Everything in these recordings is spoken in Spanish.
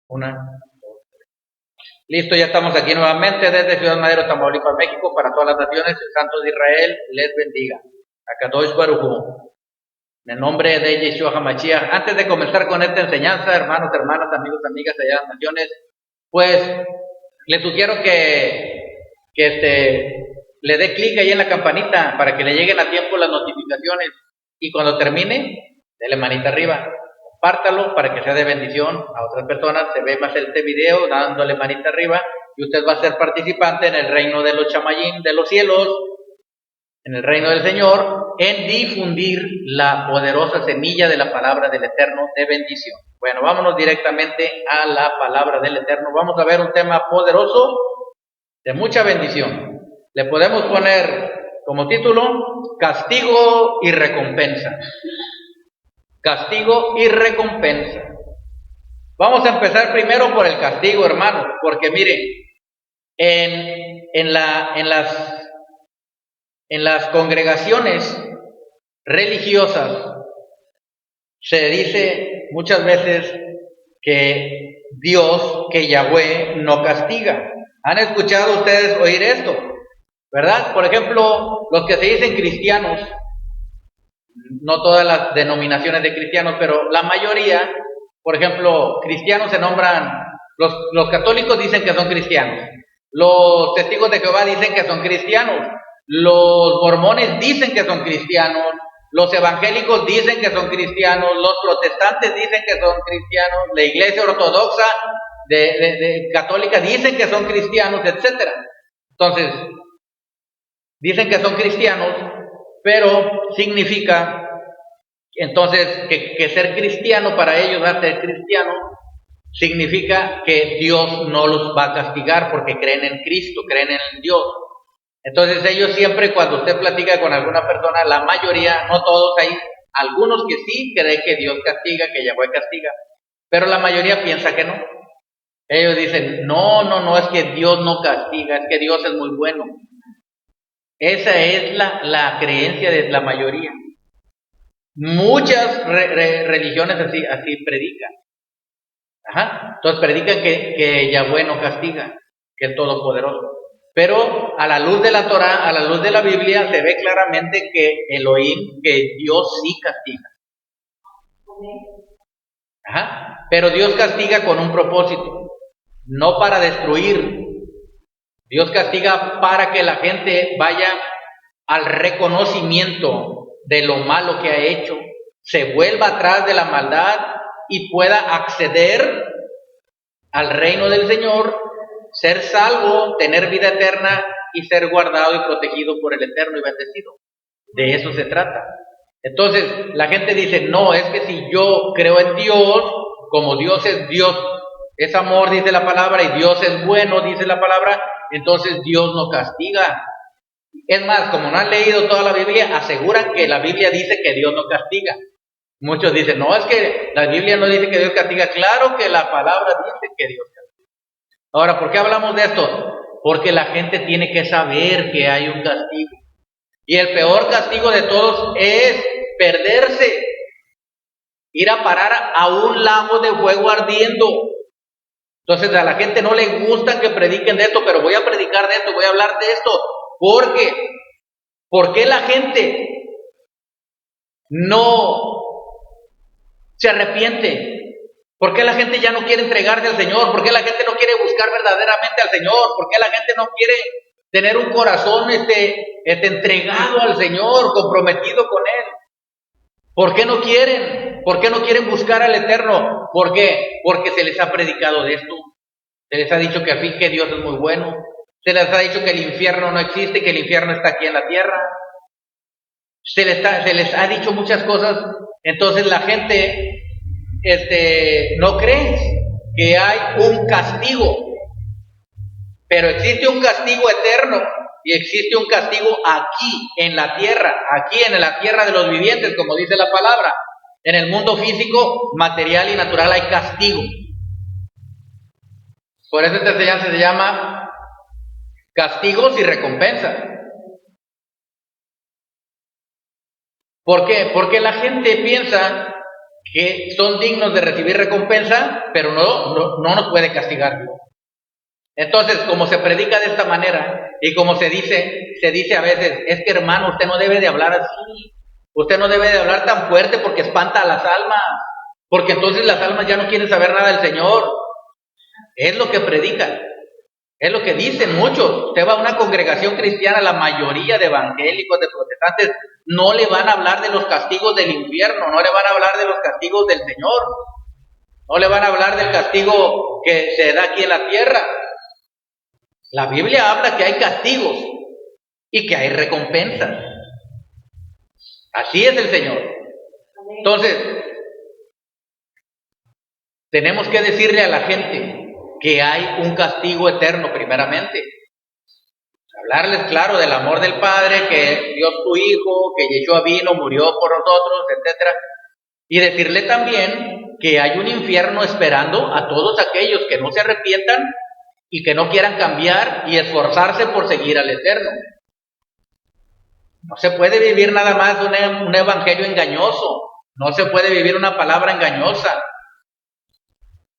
Una, dos. Listo, ya estamos aquí nuevamente desde Ciudad Madero, Tamaulipas, México, para todas las naciones. El Santo de Israel les bendiga. Akadosh Baruj Hu. En el nombre de Yeshua HaMashiach. Antes de comenzar con esta enseñanza, hermanos, hermanas, amigos, amigas allá en las naciones, pues les sugiero que le dé clic ahí en la campanita para que le lleguen a tiempo las notificaciones. Y cuando termine, dele manita arriba. Compártalo para que sea de bendición a otras personas. Se ve más este video dándole manita arriba y usted va a ser participante en el reino de los chamayín, de los cielos, en el reino del Señor, en difundir la poderosa semilla de la palabra del Eterno de bendición. Bueno, vámonos directamente a la palabra del Eterno. Vamos a ver un tema poderoso de mucha bendición. Le podemos poner como título: castigo y recompensa. Castigo y recompensa. Vamos a empezar primero por el castigo, hermanos, porque miren, en las congregaciones religiosas se dice muchas veces que Dios, que Yahweh no castiga. ¿Han escuchado ustedes oír esto? ¿Verdad? Por ejemplo, los que se dicen cristianos, no todas las denominaciones de cristianos, pero la mayoría, por ejemplo, cristianos se nombran, los católicos dicen que son cristianos, los testigos de Jehová dicen que son cristianos, los mormones dicen que son cristianos, los evangélicos dicen que son cristianos, los protestantes dicen que son cristianos, la iglesia ortodoxa católica dicen que son cristianos, etc. Entonces, dicen que son cristianos, pero significa entonces que ser cristiano para ellos, ser cristiano, significa que Dios no los va a castigar porque creen en Cristo, creen en Dios. Entonces ellos siempre, cuando usted platica con alguna persona, la mayoría, no todos, hay algunos que sí creen que Dios castiga, que Yahweh castiga, pero la mayoría piensa que no. Ellos dicen, no, es que Dios no castiga, es que Dios es muy bueno. Esa es la creencia de la mayoría. Muchas religiones así predican. Entonces predican que Yahweh no castiga, que es todopoderoso. Pero a la luz de la Torah, a la luz de la Biblia, se ve claramente que Elohim, que Dios sí castiga. Pero Dios castiga con un propósito, no para destruir. Dios castiga para que la gente vaya al reconocimiento de lo malo que ha hecho, se vuelva atrás de la maldad y pueda acceder al reino del Señor, ser salvo, tener vida eterna y ser guardado y protegido por el Eterno y bendecido. De eso se trata. Entonces, la gente dice, no, es que si yo creo en Dios, como Dios, es amor, dice la palabra, y Dios es bueno, dice la palabra, entonces Dios no castiga. Es más, como no han leído toda la Biblia, aseguran que la Biblia dice que Dios no castiga. Muchos dicen, no, es que la Biblia no dice que Dios castiga. Claro que la palabra dice que Dios castiga. Ahora, ¿por qué hablamos de esto? Porque la gente tiene que saber que hay un castigo. Y el peor castigo de todos es perderse, ir a parar a un lago de fuego ardiendo. Entonces a la gente no le gusta que prediquen de esto, pero voy a predicar de esto, voy a hablar de esto. ¿Por qué la gente no se arrepiente? ¿Por qué la gente ya no quiere entregarse al Señor? ¿Por qué la gente no quiere buscar verdaderamente al Señor? ¿Por qué la gente no quiere tener un corazón entregado al Señor, comprometido con Él? ¿Por qué no quieren? ¿Por qué no quieren buscar al Eterno? ¿Por qué? Porque se les ha predicado de esto. Se les ha dicho que al fin que Dios es muy bueno. Se les ha dicho que el infierno no existe, que el infierno está aquí en la tierra. Se les ha dicho muchas cosas. Entonces la gente no cree que hay un castigo. Pero existe un castigo eterno y existe un castigo aquí en la tierra de los vivientes, como dice la palabra. En el mundo físico, material y natural hay castigo. Por eso esta enseñanza se llama castigos y recompensas. ¿Por qué? Porque la gente piensa que son dignos de recibir recompensa, pero no nos puede castigar Dios. Entonces, como se predica de esta manera y como se dice a veces, es que hermano, usted no debe de hablar así, usted no debe de hablar tan fuerte porque espanta a las almas, porque entonces las almas ya no quieren saber nada del Señor. Es lo que predican, es lo que dicen muchos. Usted va a una congregación cristiana, la mayoría de evangélicos, de protestantes, no le van a hablar de los castigos del infierno, no le van a hablar de los castigos del Señor, no le van a hablar del castigo que se da aquí en la tierra. La Biblia habla que hay castigos y que hay recompensas. Así es el Señor. Entonces, tenemos que decirle a la gente que hay un castigo eterno primeramente. Hablarles, claro, del amor del Padre, que Dios su Hijo, que Yeshua vino, murió por nosotros, etc. Y decirle también que hay un infierno esperando a todos aquellos que no se arrepientan y que no quieran cambiar y esforzarse por seguir al Eterno. No se puede vivir nada más un evangelio engañoso, no se puede vivir una palabra engañosa,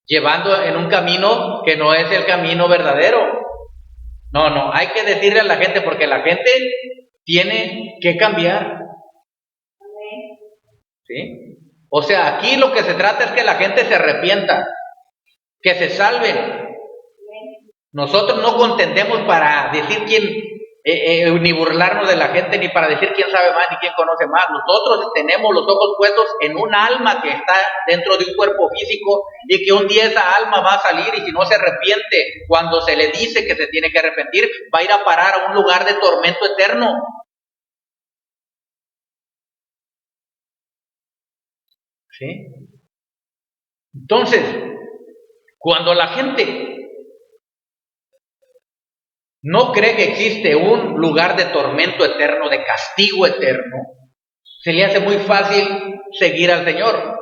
llevando en un camino que no es el camino verdadero. No, hay que decirle a la gente, porque la gente tiene que cambiar. ¿Sí? O sea, aquí lo que se trata es que la gente se arrepienta, que se salven. Nosotros no contendemos para decir quién, ni burlarnos de la gente, ni para decir quién sabe más, ni quién conoce más. Nosotros tenemos los ojos puestos en un alma que está dentro de un cuerpo físico y que un día esa alma va a salir, y si no se arrepiente, cuando se le dice que se tiene que arrepentir, va a ir a parar a un lugar de tormento eterno. ¿Sí? Entonces, cuando la gente no cree que existe un lugar de tormento eterno, de castigo eterno, se le hace muy fácil seguir al Señor.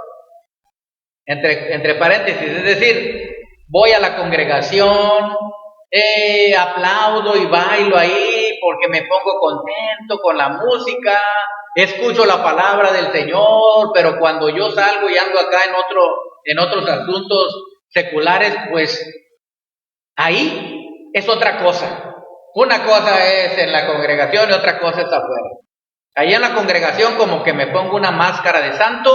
Entre paréntesis, es decir, voy a la congregación, aplaudo y bailo ahí porque me pongo contento con la música, escucho la palabra del Señor, pero cuando yo salgo y ando acá en otros asuntos seculares, pues ahí es otra cosa. Una cosa es en la congregación y otra cosa es afuera. Ahí en la congregación como que me pongo una máscara de santo,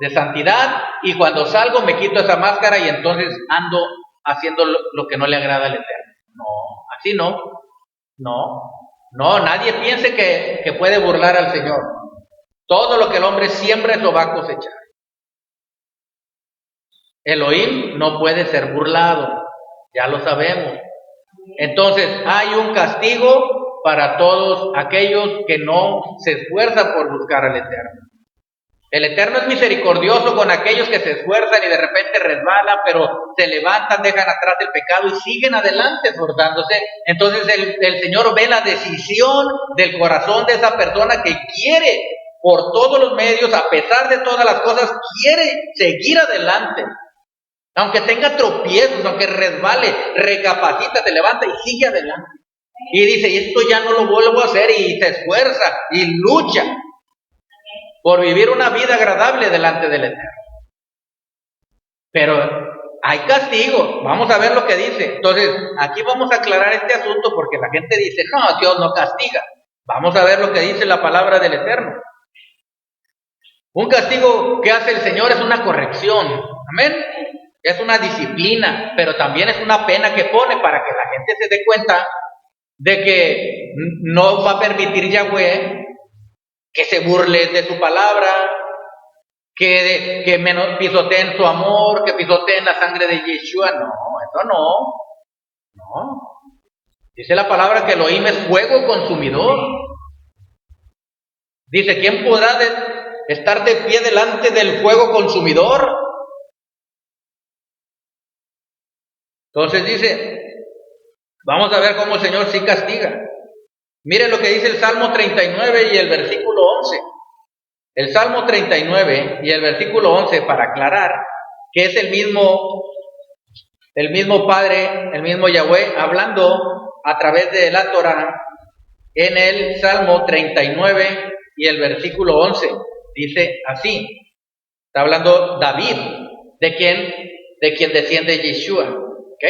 de santidad, y cuando salgo me quito esa máscara y entonces ando haciendo lo que no le agrada al Eterno. No, así no. No, nadie piense que puede burlar al Señor. Todo lo que el hombre siembra, eso va a cosechar. Elohim no puede ser burlado, ya lo sabemos. Entonces hay un castigo para todos aquellos que no se esfuerzan por buscar al Eterno. El Eterno es misericordioso con aquellos que se esfuerzan y de repente resbalan, pero se levantan, dejan atrás el pecado y siguen adelante esforzándose. Entonces el Señor ve la decisión del corazón de esa persona que quiere, por todos los medios, a pesar de todas las cosas, quiere seguir adelante. Aunque tenga tropiezos, aunque resbale, recapacita, se levanta y sigue adelante. Y dice, esto ya no lo vuelvo a hacer, y se esfuerza y lucha por vivir una vida agradable delante del Eterno. Pero hay castigo. Vamos a ver lo que dice. Entonces, aquí vamos a aclarar este asunto porque la gente dice, no, Dios no castiga. Vamos a ver lo que dice la palabra del Eterno. Un castigo que hace el Señor es una corrección. Amén. Es una disciplina, pero también es una pena que pone para que la gente se dé cuenta de que no va a permitir Yahweh que se burle de su palabra, que pisoteen su amor, que pisoteen la sangre de Yeshua. No, eso no. Dice la palabra que Elohim es fuego consumidor. Dice, ¿quién podrá estar de pie delante del fuego consumidor? Entonces dice, vamos a ver cómo el Señor sí castiga. Miren lo que dice el Salmo 39 y el versículo 11. El Salmo 39 y el versículo 11, para aclarar que es el mismo Padre, el mismo Yahweh, hablando a través de la Torah, en el Salmo 39 y el versículo 11. Dice así: Está hablando David, de quien desciende Yeshua. ¿Ok?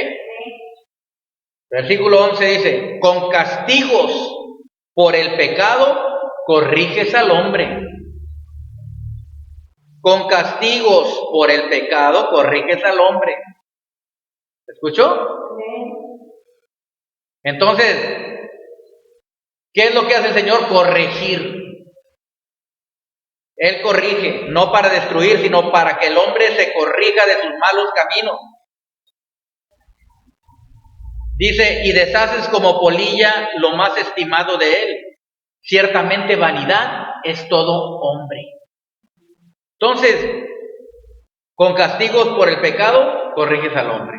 Versículo 11 dice, con castigos por el pecado corriges al hombre. Con castigos por el pecado corriges al hombre. ¿Escuchó? Entonces, ¿qué es lo que hace el Señor? Corregir. Él corrige, no para destruir, sino para que el hombre se corrija de sus malos caminos. Dice, y deshaces como polilla lo más estimado de él. Ciertamente vanidad es todo hombre. Entonces, con castigos por el pecado, corriges al hombre.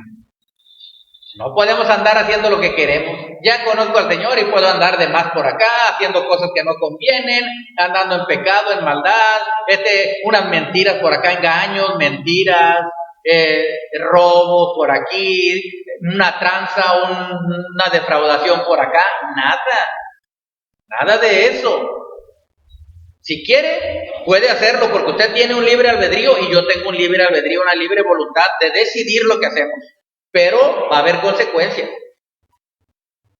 No podemos andar haciendo lo que queremos. Ya conozco al Señor y puedo andar de más por acá, haciendo cosas que no convienen, andando en pecado, en maldad, unas mentiras por acá, engaños, mentiras, robos por aquí, una tranza, una defraudación por acá. Nada de eso. Si quiere, puede hacerlo porque usted tiene un libre albedrío y yo tengo un libre albedrío, una libre voluntad de decidir lo que hacemos. Pero va a haber consecuencias.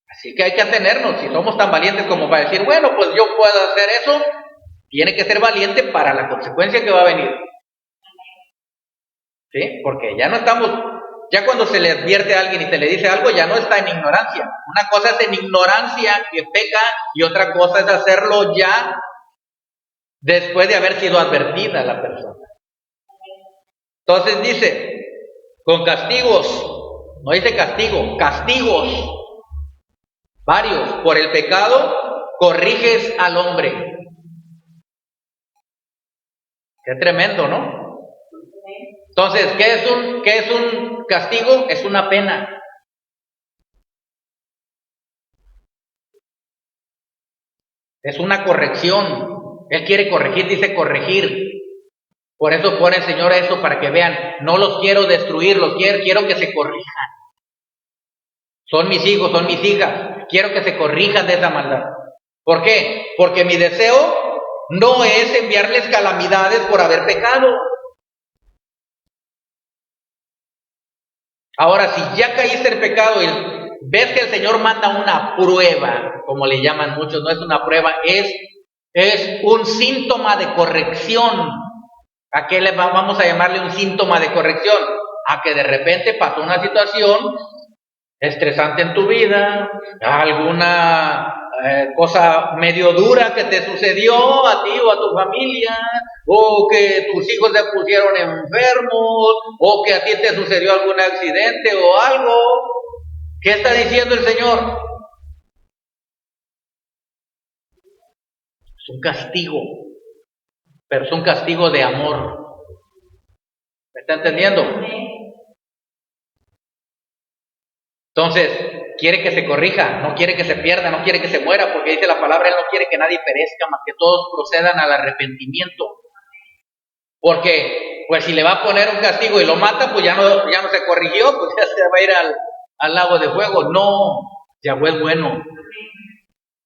Así que hay que atenernos. Si somos tan valientes como para decir, bueno, pues yo puedo hacer eso, tiene que ser valiente para la consecuencia que va a venir. ¿Sí? Porque ya no estamos, ya cuando se le advierte a alguien y se le dice algo, ya no está en ignorancia. Una cosa es en ignorancia que peca y otra cosa es hacerlo ya después de haber sido advertida la persona. Entonces dice, con castigos, no dice castigo, castigos varios por el pecado, corriges al hombre. Qué tremendo, ¿no? Entonces, ¿qué es un castigo? Es una pena. Es una corrección. Él quiere corregir, dice corregir. Por eso pone el Señor eso, para que vean, no los quiero destruir, quiero que se corrijan. Son mis hijos, son mis hijas. Quiero que se corrijan de esa maldad. ¿Por qué? Porque mi deseo no es enviarles calamidades por haber pecado. Ahora, si ya caíste en pecado y ves que el Señor manda una prueba, como le llaman muchos, no es una prueba, es un síntoma de corrección. ¿A qué vamos a llamarle un síntoma de corrección? A que de repente pasó una situación estresante en tu vida, alguna cosa medio dura que te sucedió a ti o a tu familia, o que tus hijos se pusieron enfermos, o que a ti te sucedió algún accidente o algo. ¿Qué está diciendo el Señor? Es un castigo, pero es un castigo de amor. ¿Me está entendiendo? Entonces, quiere que se corrija, no quiere que se pierda, no quiere que se muera, porque dice la palabra, Él no quiere que nadie perezca, más que todos procedan al arrepentimiento. Porque, pues si le va a poner un castigo y lo mata, pues ya no se corrigió, pues ya se va a ir al lago de fuego. No, Yahweh es bueno.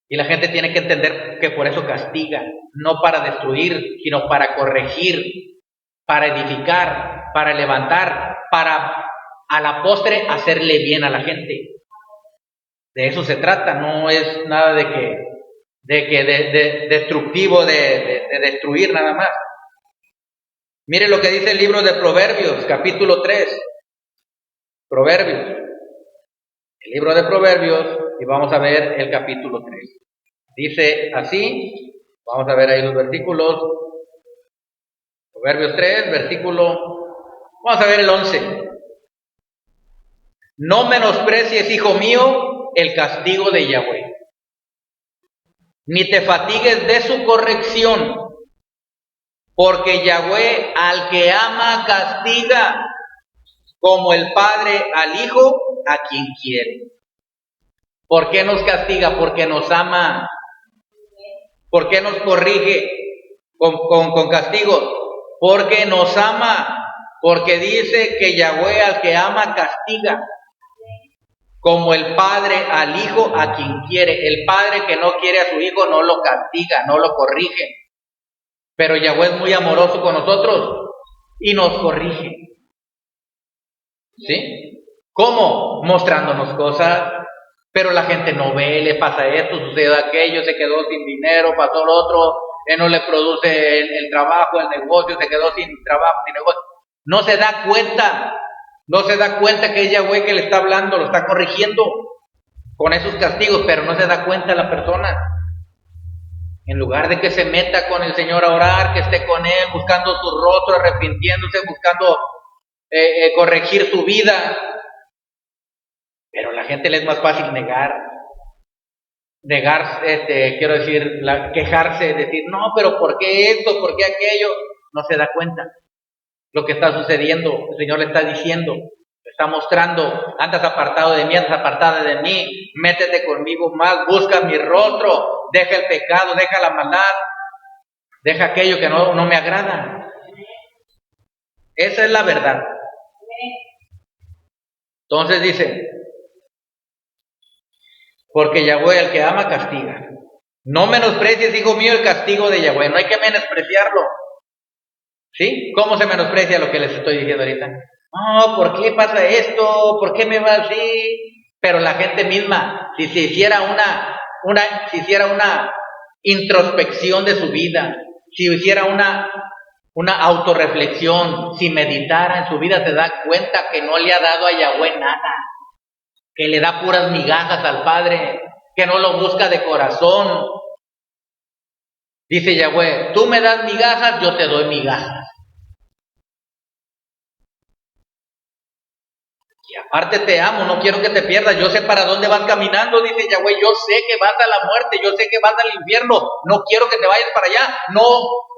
Y la gente tiene que entender que por eso castiga, no para destruir, sino para corregir, para edificar, para levantar, para a la postre hacerle bien a la gente. De eso se trata, no es nada de destructivo, de destruir nada más. Mire lo que dice el libro de Proverbios, capítulo 3. Proverbios. El libro de Proverbios, y vamos a ver el capítulo 3. Dice así, vamos a ver ahí los versículos. Proverbios 3, vamos a ver el 11. No menosprecies, hijo mío, el castigo de Yahweh, ni te fatigues de su corrección, porque Yahweh al que ama castiga, como el Padre al Hijo a quien quiere. ¿Por qué nos castiga? Porque nos ama. ¿Por qué nos corrige con castigos? Porque nos ama. Porque dice que Yahweh al que ama castiga, como el Padre al Hijo a quien quiere. El Padre que no quiere a su Hijo no lo castiga, no lo corrige. Pero Yahweh es muy amoroso con nosotros y nos corrige. ¿Sí? ¿Cómo? Mostrándonos cosas, pero la gente no ve, le pasa esto, sucede aquello, se quedó sin dinero, pasó lo otro, no le produce el trabajo, el negocio, se quedó sin trabajo, sin negocio. No se da cuenta que es Yahweh que le está hablando, lo está corrigiendo con esos castigos, pero no se da cuenta la persona. En lugar de que se meta con el Señor a orar, que esté con Él, buscando su rostro, arrepintiéndose, buscando corregir su vida. Pero a la gente le es más fácil quiero decir, quejarse, decir, no, pero ¿por qué esto? ¿Por qué aquello? No se da cuenta lo que está sucediendo. El Señor le está diciendo, le está mostrando, andas apartado de mí, andas apartada de mí, métete conmigo más, busca mi rostro, deja el pecado, deja la maldad, deja aquello que no me agrada. Esa es la verdad. Entonces dice, porque Yahweh al que ama castiga. No menosprecies, hijo mío, el castigo de Yahweh. No hay que menospreciarlo. ¿Sí? ¿Cómo se menosprecia lo que les estoy diciendo ahorita? No, ¿por qué pasa esto? ¿Por qué me va así? Pero la gente misma, si se hiciera una introspección de su vida, si hiciera una autorreflexión, si meditara en su vida, se da cuenta que no le ha dado a Yahweh nada, que le da puras migajas al Padre, que no lo busca de corazón. Dice Yahweh, tú me das migajas, yo te doy migajas. Y aparte te amo, no quiero que te pierdas, yo sé para dónde vas caminando, dice Yahweh, yo sé que vas a la muerte, yo sé que vas al infierno, no quiero que te vayas para allá, no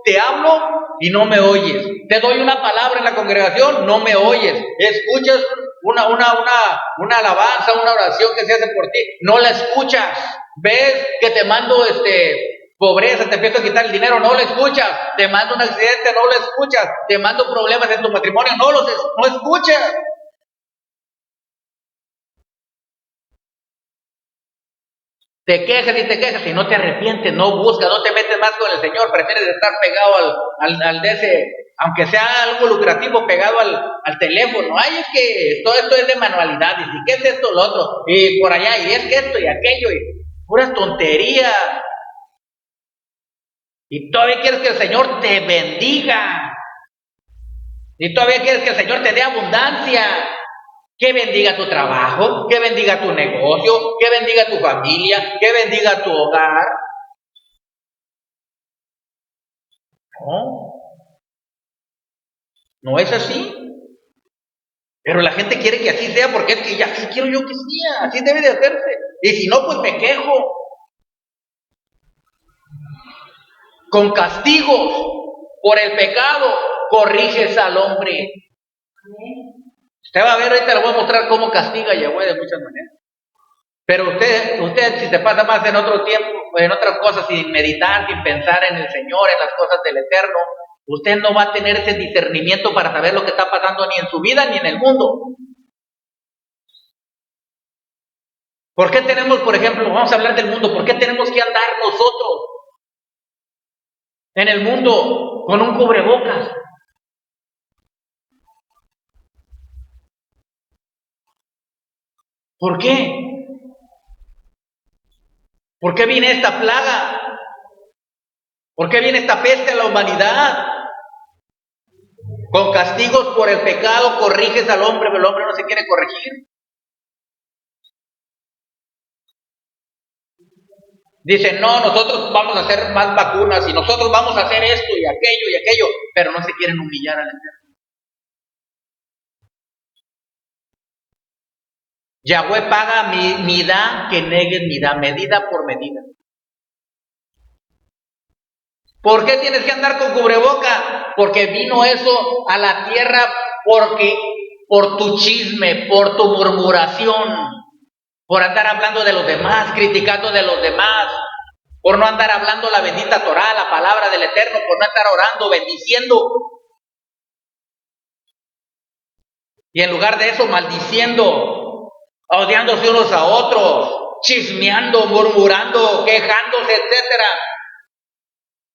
te hablo y no me oyes, te doy una palabra en la congregación, no me oyes, escuchas una alabanza, una oración que se hace por ti, no la escuchas, ves que te mando pobreza, te empiezo a quitar el dinero, no lo escuchas, te mando un accidente, no lo escuchas, te mando problemas en tu matrimonio, no escuchas. Te quejas y no te arrepientes, no buscas, no te metes más con el Señor, prefieres estar pegado al de ese, aunque sea algo lucrativo, pegado al teléfono. Ay, es que todo esto es de manualidades, y qué es esto, lo otro, y por allá, y es que esto y aquello, y puras tonterías. Y todavía quieres que el Señor te bendiga, y todavía quieres que el Señor te dé abundancia. Que bendiga tu trabajo, que bendiga tu negocio, que bendiga tu familia, que bendiga tu hogar. No es así. Pero la gente quiere que así sea porque es que así quiero yo que sea, así debe de hacerse. Y si no, pues me quejo. Con castigos por el pecado corriges al hombre. Usted va a ver, ahorita le voy a mostrar cómo castiga a Yahweh de muchas maneras. Pero usted si se pasa más en otro tiempo, en otras cosas, sin meditar, sin pensar en el Señor, en las cosas del Eterno, usted no va a tener ese discernimiento para saber lo que está pasando ni en su vida ni en el mundo. ¿Por qué tenemos, por ejemplo, vamos a hablar del mundo, por qué tenemos que andar nosotros en el mundo con un cubrebocas? ¿Por qué? ¿Por qué viene esta plaga? ¿Por qué viene esta peste a la humanidad? Con castigos por el pecado corriges al hombre, pero el hombre no se quiere corregir. Dicen, no, nosotros vamos a hacer más vacunas y nosotros vamos a hacer esto y aquello, pero no se quieren humillar al Eterno. Yahweh paga midá que neguen midá, medida por medida. ¿Por qué tienes que andar con cubreboca? Porque vino eso a la tierra por tu chisme, por tu murmuración, por andar hablando de los demás, criticando de los demás, por no andar hablando la bendita Torah, la palabra del Eterno, por no estar orando, bendiciendo. Y en lugar de eso, maldiciendo, odiándose unos a otros, chismeando, murmurando, quejándose, etcétera.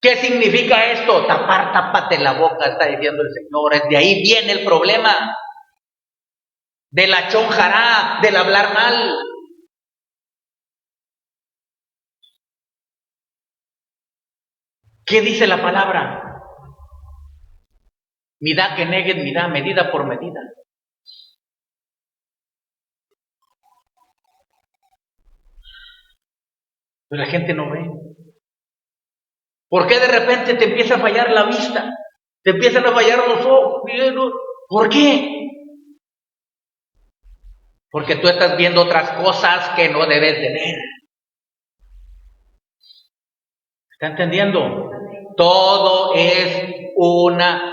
¿Qué significa esto? Tápate la boca, está diciendo el Señor. De ahí viene el problema. De la chonjará, del hablar mal. ¿Qué dice la palabra? Midá que neguen midá, medida por medida. Pero la gente no ve. ¿Por qué de repente te empieza a fallar la vista? Te empiezan a fallar los ojos. ¿Por qué? Porque tú estás viendo otras cosas que no debes de ver. ¿Está entendiendo? Todo es una...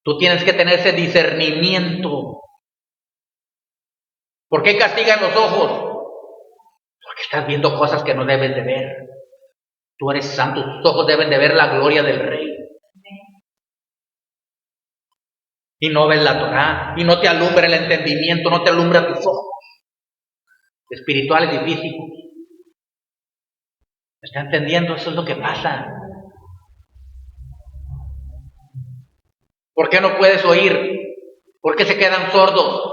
Tú tienes que tener ese discernimiento. ¿Por qué castigan los ojos? Porque estás viendo cosas que no debes de ver. Tú eres santo, tus ojos deben de ver la gloria del Rey. Y no ves la Torá, y no te alumbra el entendimiento, no te alumbra tus ojos espirituales y físicos. ¿Me está entendiendo? Eso es lo que pasa. ¿Por qué no puedes oír? ¿Por qué se quedan sordos?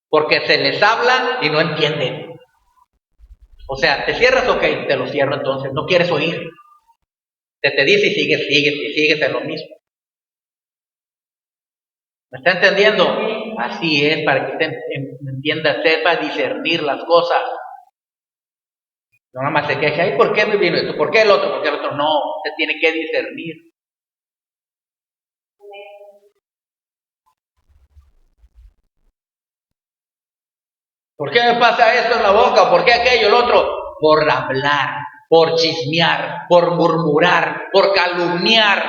Porque se les habla y no entienden. O sea, ¿te cierras? Ok, te lo cierro entonces. No quieres oír. Te dice y sigues en lo mismo. ¿Me está entendiendo? Así es, para que usted entienda, sepa discernir las cosas. No nada más se queja, ¿y por qué me vino esto? ¿Por qué el otro? ¿Por qué el otro? No, usted tiene que discernir. ¿Por qué me pasa esto en la boca? ¿Por qué aquello, el otro? Por hablar, por chismear, por murmurar, por calumniar.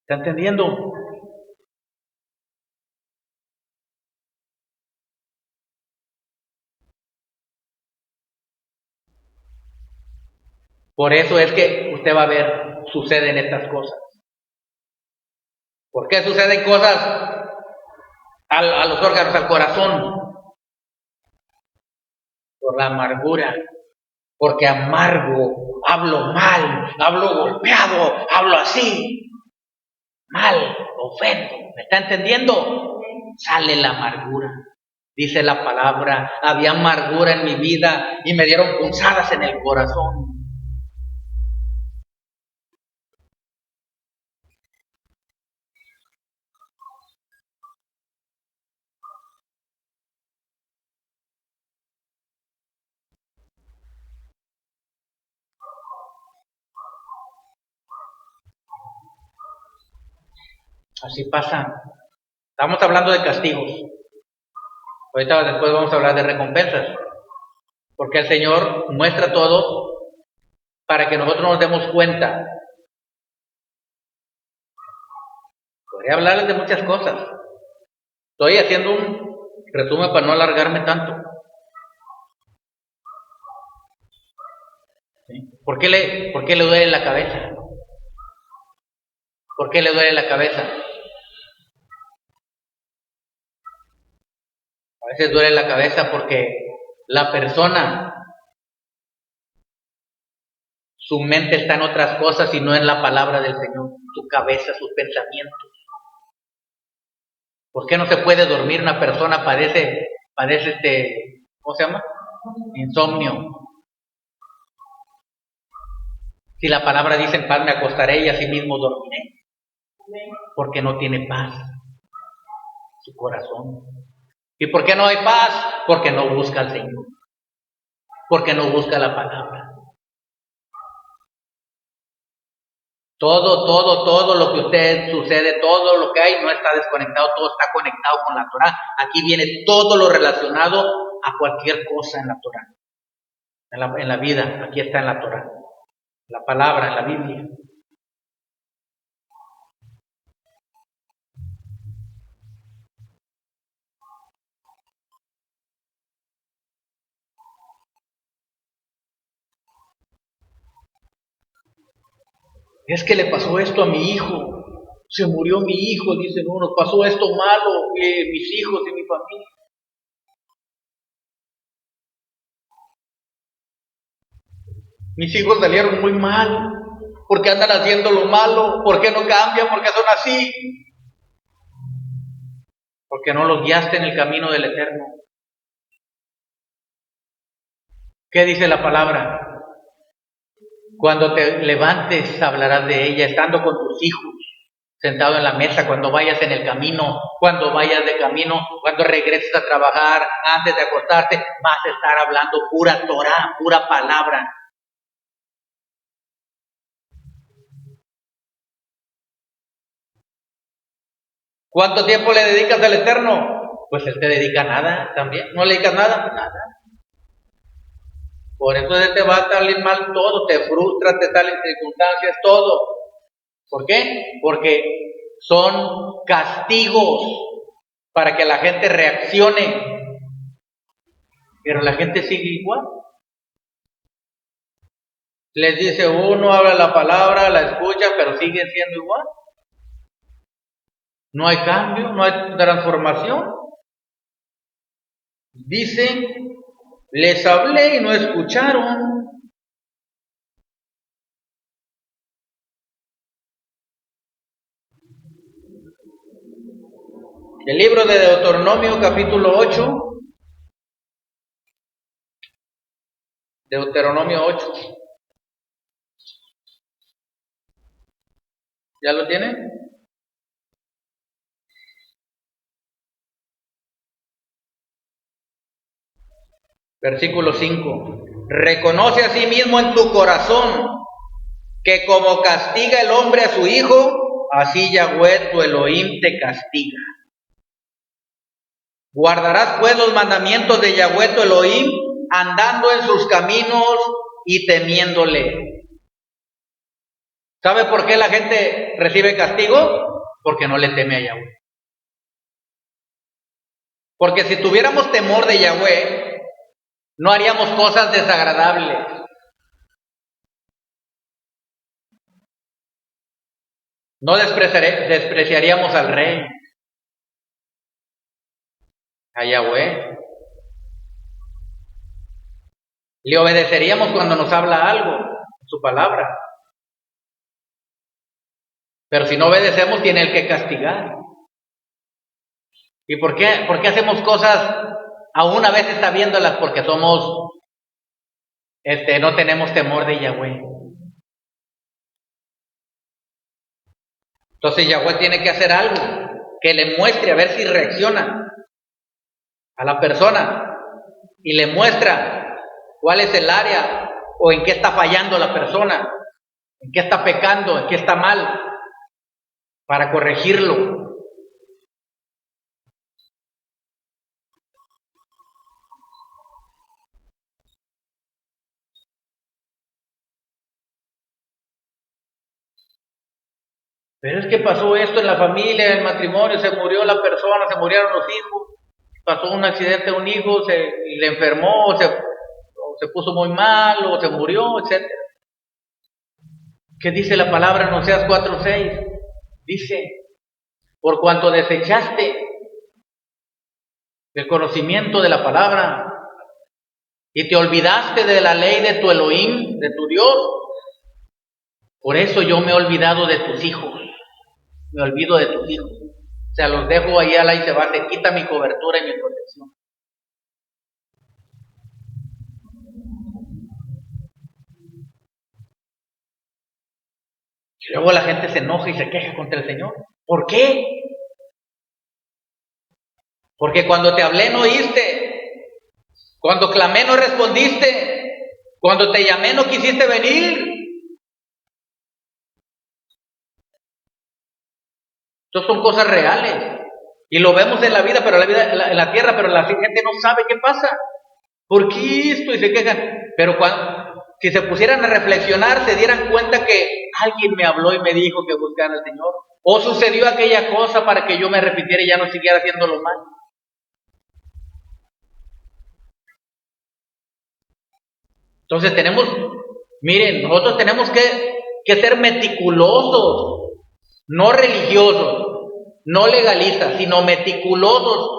¿Está entendiendo? Por eso es que usted va a ver, suceden estas cosas. ¿Por qué suceden cosas a los órganos, al corazón? Por la amargura. Porque amargo, hablo mal, hablo golpeado, hablo así. Mal, ofendo. ¿Me está entendiendo? Sale la amargura. Dice la palabra, había amargura en mi vida y me dieron punzadas en el corazón. Así pasa. Estamos hablando de castigos. Ahorita después vamos a hablar de recompensas. Porque el Señor muestra todo para que nosotros nos demos cuenta. Podría hablarles de muchas cosas. Estoy haciendo un resumen para no alargarme tanto. ¿Sí? ¿Por qué le duele la cabeza? ¿Por qué le duele la cabeza? A veces duele la cabeza porque la persona, su mente está en otras cosas y no en la palabra del Señor. Su cabeza, sus pensamientos. ¿Por qué no se puede dormir una persona? Padece ¿cómo se llama? Insomnio. Si la palabra dice en paz me acostaré y así mismo dormiré. Porque no tiene paz su corazón. ¿Y por qué no hay paz? Porque no busca al Señor. Porque no busca la palabra. Todo lo que usted sucede, todo lo que hay no está desconectado, todo está conectado con la Torah. Aquí viene todo lo relacionado a cualquier cosa en la Torah. En la vida, aquí está en la Torah. La palabra, en la Biblia. Es que le pasó esto a mi hijo. Se murió mi hijo, dicen unos, pasó esto malo, mis hijos y mi familia. Mis hijos salieron muy mal. ¿Por qué andan haciendo lo malo? ¿Por qué no cambian? ¿Por qué son así? Porque no los guiaste en el camino del Eterno. ¿Qué dice la palabra? Cuando te levantes hablarás de ella, estando con tus hijos, sentado en la mesa, cuando vayas en el camino, cuando vayas de camino, cuando regreses a trabajar, antes de acostarte, vas a estar hablando pura Torah, pura palabra. ¿Cuánto tiempo le dedicas al Eterno? Pues Él te dedica nada también. ¿No le dedicas nada? Nada. Por eso te va a salir mal todo, te frustras, te salen circunstancias, todo. ¿Por qué? Porque son castigos para que la gente reaccione, pero la gente sigue igual. Les dice uno, habla la palabra, la escucha, pero siguen siendo igual. No hay cambio, no hay transformación. Dice, les hablé y no escucharon. El libro de Deuteronomio capítulo 8. Deuteronomio 8. ¿Ya lo tiene? Versículo 5. Reconoce a sí mismo en tu corazón que como castiga el hombre a su hijo, así Yahweh tu Elohim te castiga. Guardarás pues los mandamientos de Yahweh tu Elohim, andando en sus caminos y temiéndole. ¿Sabe por qué la gente recibe castigo? Porque no le teme a Yahweh. Porque si tuviéramos temor de Yahweh, no haríamos cosas desagradables. No despreciaríamos al rey, a Yahweh. Le obedeceríamos cuando nos habla algo, su palabra. Pero si no obedecemos, tiene el que castigar. ¿Y por qué hacemos cosas aún a veces sabiéndolas? Porque somos, no tenemos temor de Yahweh. Entonces Yahweh tiene que hacer algo que le muestre a ver si reacciona a la persona y le muestra cuál es el área o en qué está fallando la persona, en qué está pecando, en qué está mal, para corregirlo. Pero es que pasó esto en la familia, en el matrimonio, se murió la persona, se murieron los hijos, pasó un accidente a un hijo, le enfermó, o se puso muy mal, o se murió, etc. ¿Qué dice la palabra en Oseas 4:6? Dice, por cuanto desechaste el conocimiento de la palabra y te olvidaste de la ley de tu Elohim, de tu Dios, por eso yo me he olvidado de tus hijos, me olvido de tus hijos. O sea, los dejo ahí a la y se va, te quita mi cobertura y mi protección. Y luego la gente se enoja y se queja contra el Señor. ¿Por qué? Porque cuando te hablé no oíste, cuando clamé no respondiste, cuando te llamé no quisiste venir. Estas son cosas reales. Y lo vemos en la vida, pero en la tierra, pero la gente no sabe qué pasa. ¿Por qué esto? Y se quejan. Pero si se pusieran a reflexionar, se dieran cuenta que alguien me habló y me dijo que buscaran al Señor. O sucedió aquella cosa para que yo me repitiera y ya no siguiera haciendo lo mal. Entonces miren, nosotros tenemos que ser meticulosos, no religiosos, no legalistas, sino meticulosos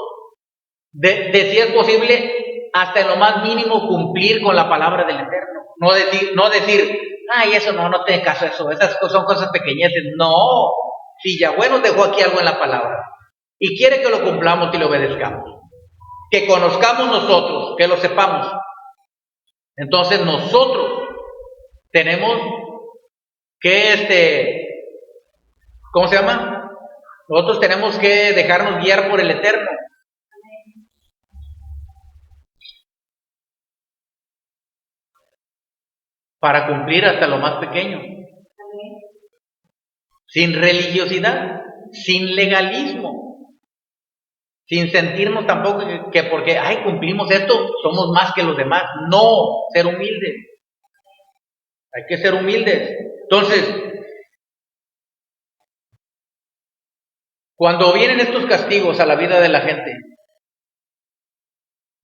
de si es posible hasta en lo más mínimo cumplir con la palabra del Eterno. No decir, ay, eso no tiene caso eso, esas son cosas pequeñeces. No, si Yahweh nos dejó aquí algo en la palabra y quiere que lo cumplamos y lo obedezcamos, que conozcamos nosotros, que lo sepamos, entonces nosotros tenemos que, ¿cómo se llama? Nosotros tenemos que dejarnos guiar por el Eterno. Para cumplir hasta lo más pequeño. Sin religiosidad, sin legalismo, sin sentirnos tampoco que porque, ay, cumplimos esto, somos más que los demás. No, ser humildes. Hay que ser humildes. Entonces, cuando vienen estos castigos a la vida de la gente,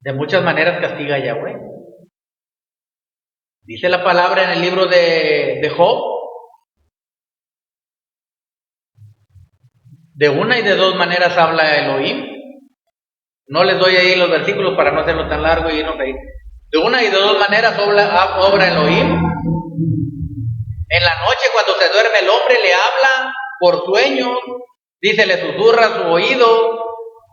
de muchas maneras castiga a Yahweh. Dice la palabra en el libro de Job, de una y de dos maneras habla Elohim. No les doy ahí los versículos para no hacerlo tan largo y irnos ahí. De una y de dos maneras obra Elohim. En la noche cuando se duerme el hombre le habla por sueños, dice, le susurra a su oído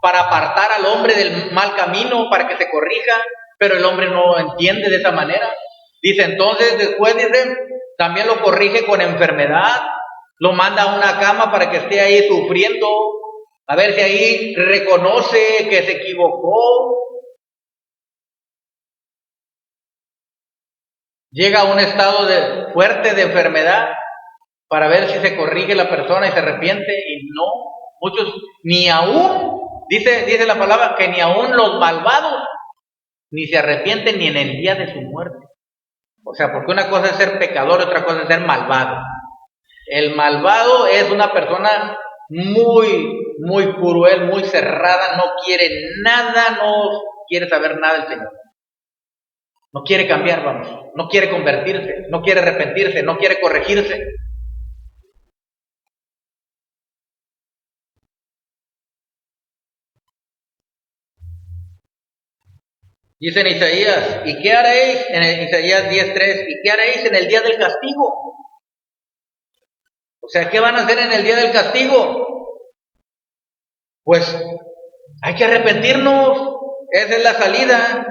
para apartar al hombre del mal camino, para que se corrija, pero el hombre no entiende de esa manera. Dice, entonces después dice, también lo corrige con enfermedad, lo manda a una cama para que esté ahí sufriendo, a ver si ahí reconoce que se equivocó. Llega a un estado fuerte de enfermedad para ver si se corrige la persona y se arrepiente, y no, muchos ni aún, dice la palabra, que ni aún los malvados ni se arrepienten ni en el día de su muerte. O sea, porque una cosa es ser pecador y otra cosa es ser malvado. El malvado es una persona muy cruel, muy cerrada, no quiere nada, no quiere saber nada del Señor. No quiere cambiar, vamos, no quiere convertirse, no quiere arrepentirse, no quiere corregirse. Dice en Isaías, ¿y qué haréis? En Isaías 10:3, ¿y qué haréis en el día del castigo? O sea, ¿qué van a hacer en el día del castigo? Pues hay que arrepentirnos, esa es la salida.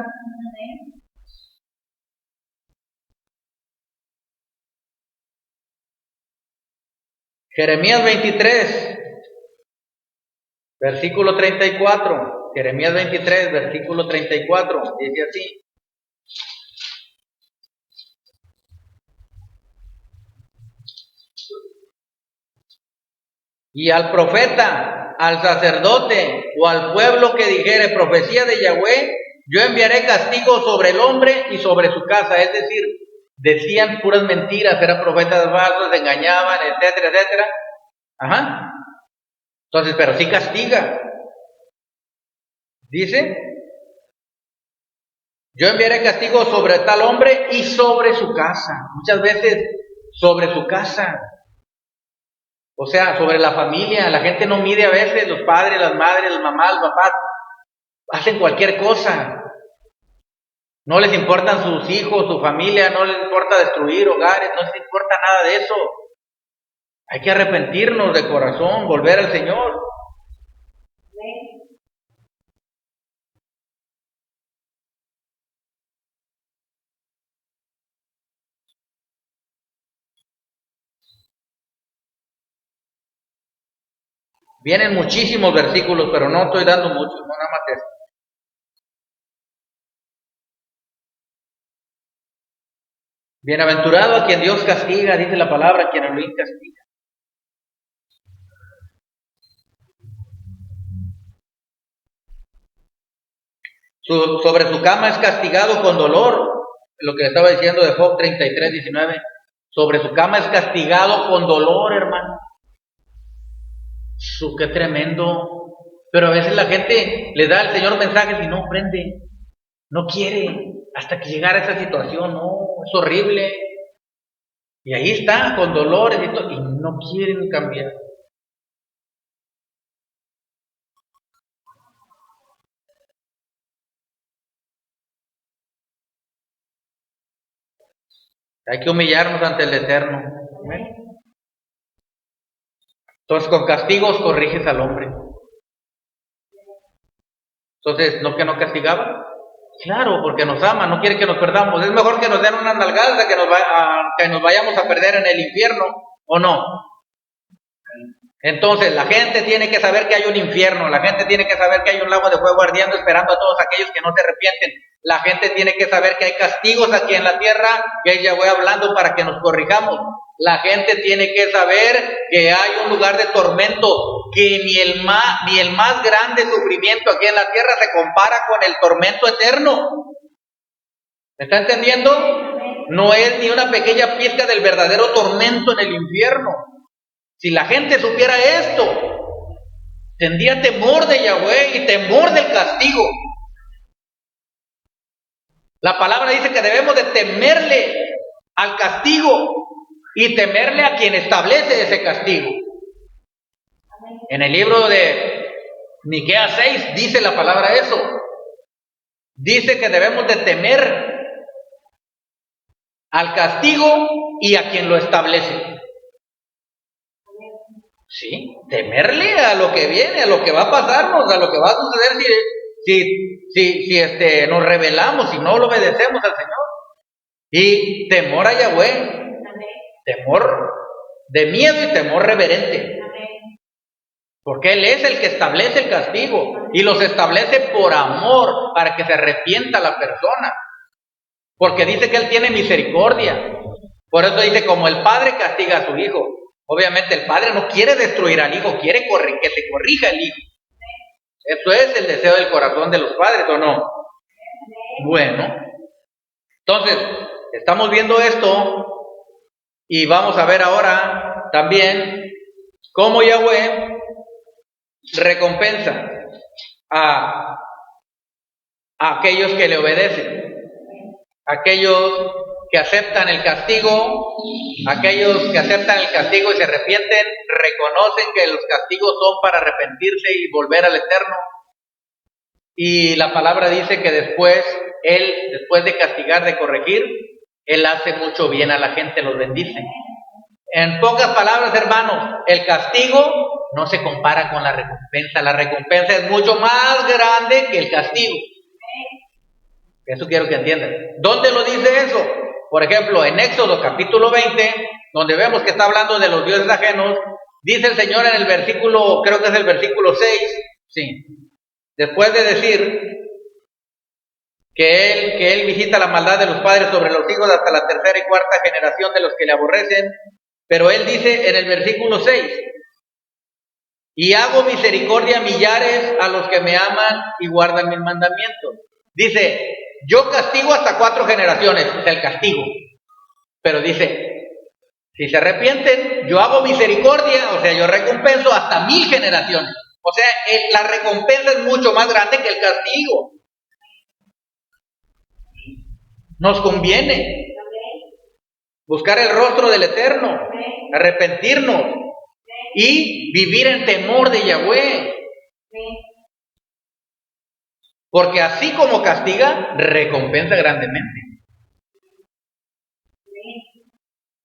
Jeremías 23, versículo 34. Jeremías 23, versículo 34, dice así. Y al profeta, al sacerdote o al pueblo que dijere profecía de Yahweh, yo enviaré castigo sobre el hombre y sobre su casa. Es decir, decían puras mentiras, eran profetas falsos, engañaban, etcétera, etcétera. Ajá. Entonces, pero sí castiga. Dice, yo enviaré castigo sobre tal hombre y sobre su casa. Muchas veces sobre su casa. O sea, sobre la familia. La gente no mide a veces, los padres, las madres, las mamás, los papás, hacen cualquier cosa. No les importan sus hijos, su familia, no les importa destruir hogares, no les importa nada de eso. Hay que arrepentirnos de corazón, volver al Señor. Vienen muchísimos versículos, pero no estoy dando muchos, no nada más eso. Bienaventurado a quien Dios castiga, dice la palabra, a quien Elohim castiga. Sobre su cama es castigado con dolor, lo que estaba diciendo de Job 33:19. Sobre su cama es castigado con dolor, hermano. Qué tremendo. Pero a veces la gente le da al Señor mensajes y no prende, no quiere, hasta que llegara a esa situación, no, es horrible. Y ahí está, con dolores y todo, y no quieren cambiar. Hay que humillarnos ante el Eterno. Entonces, con castigos corriges al hombre. Entonces, ¿no que no castigaba? Claro, porque nos ama, no quiere que nos perdamos. Es mejor que nos den una nalgada que nos vayamos a perder en el infierno, ¿o no? Entonces, la gente tiene que saber que hay un infierno, la gente tiene que saber que hay un lago de fuego ardiendo esperando a todos aquellos que no se arrepienten. La gente tiene que saber que hay castigos aquí en la tierra, que ya voy hablando para que nos corrijamos. La gente tiene que saber que hay un lugar de tormento, que ni el más grande sufrimiento aquí en la tierra se compara con el tormento eterno. ¿Me está entendiendo? No es ni una pequeña pizca del verdadero tormento en el infierno. Si la gente supiera esto, tendría temor de Yahweh y temor del castigo. La palabra dice que debemos de temerle al castigo y temerle a quien establece ese castigo. En el libro de Miqueas 6 dice la palabra eso. Dice que debemos de temer al castigo y a quien lo establece. Sí, temerle a lo que viene, a lo que va a pasarnos, a lo que va a suceder si nos rebelamos, si no lo obedecemos al Señor. Y temor a Yahweh, temor de miedo y temor reverente. Porque Él es el que establece el castigo y los establece por amor, para que se arrepienta la persona. Porque dice que Él tiene misericordia. Por eso dice, como el padre castiga a su hijo. Obviamente el padre no quiere destruir al hijo, quiere que se corrija el hijo. Eso es el deseo del corazón de los padres, ¿o no? Bueno, entonces, estamos viendo esto y vamos a ver ahora también cómo Yahweh recompensa a aquellos que le obedecen, aquellos que aceptan el castigo, aquellos que aceptan el castigo y se arrepienten, reconocen que los castigos son para arrepentirse y volver al Eterno. Y la palabra dice que después de castigar, de corregir, Él hace mucho bien a la gente, los bendice. En pocas palabras, hermanos, el castigo no se compara con la recompensa. La recompensa es mucho más grande que el castigo. Eso quiero que entiendan. ¿Dónde lo dice eso? Por ejemplo, en Éxodo capítulo 20, donde vemos que está hablando de los dioses ajenos, dice el Señor en el versículo, creo que es el versículo 6, sí, después de decir que él visita la maldad de los padres sobre los hijos hasta la tercera y cuarta generación de los que le aborrecen, pero Él dice en el versículo 6, y hago misericordia a millares a los que me aman y guardan mis mandamientos. Dice, yo castigo hasta 4 generaciones, es el castigo. Pero dice, si se arrepienten, yo hago misericordia, o sea, yo recompenso hasta 1000 generaciones. O sea, la recompensa es mucho más grande que el castigo. Nos conviene buscar el rostro del Eterno, arrepentirnos y vivir en temor de Yahweh. Porque así como castiga, recompensa grandemente.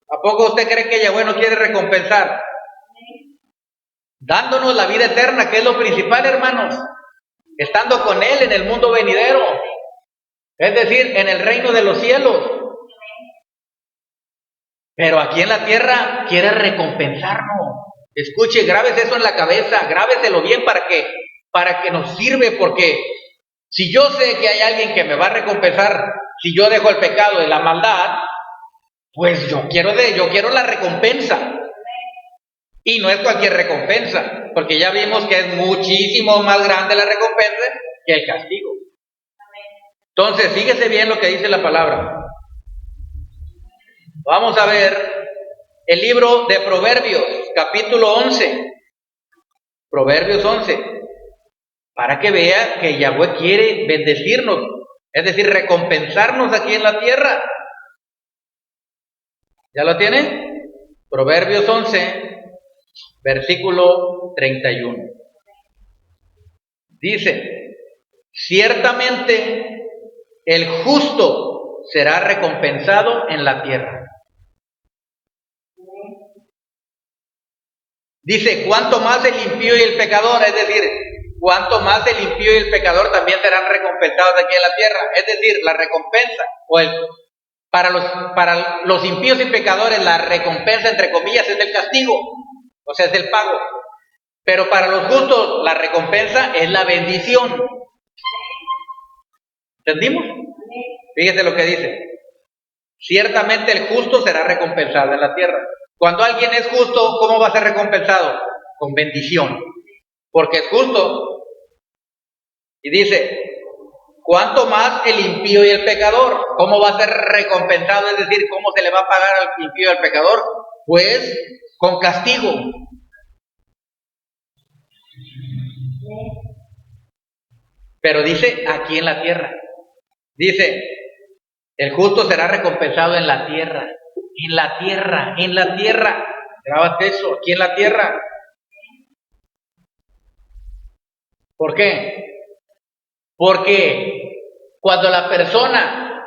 ¿A poco usted cree que Yahweh no quiere recompensar? Dándonos la vida eterna, que es lo principal, hermanos. Estando con Él en el mundo venidero. Es decir, en el reino de los cielos. Pero aquí en la tierra quiere recompensarnos. Escuche, grábese eso en la cabeza, grábeselo bien para que nos sirve, porque si yo sé que hay alguien que me va a recompensar si yo dejo el pecado y la maldad, pues yo quiero la recompensa. Y no es cualquier recompensa, porque ya vimos que es muchísimo más grande la recompensa que el castigo. Entonces, fíjese bien lo que dice la palabra. Vamos a ver el libro de Proverbios, capítulo 11. Proverbios 11. Para que vea que Yahweh quiere bendecirnos, es decir, recompensarnos aquí en la tierra. ¿Ya lo tiene? Proverbios 11, versículo 31. Dice, ciertamente el justo será recompensado en la tierra. Dice, cuanto más el impío y el pecador, es decir, cuanto más el impío y el también serán recompensados aquí en la tierra. Es decir, la recompensa, para los impíos y pecadores, la recompensa, entre comillas, es el castigo, o sea, es el pago. Pero para los justos, la recompensa es la bendición. ¿Entendimos? Fíjese lo que dice. Ciertamente el justo será recompensado en la tierra. Cuando alguien es justo, ¿cómo va a ser recompensado? Con bendición. Porque es justo. Y dice, ¿cuánto más el impío y el pecador? ¿Cómo va a ser recompensado? Es decir, ¿cómo se le va a pagar al impío y al pecador? Pues con castigo. Pero dice aquí en la tierra. Dice, el justo será recompensado en la tierra. En la tierra, en la tierra. Grábate eso, aquí en la tierra. ¿Por qué? Porque cuando la persona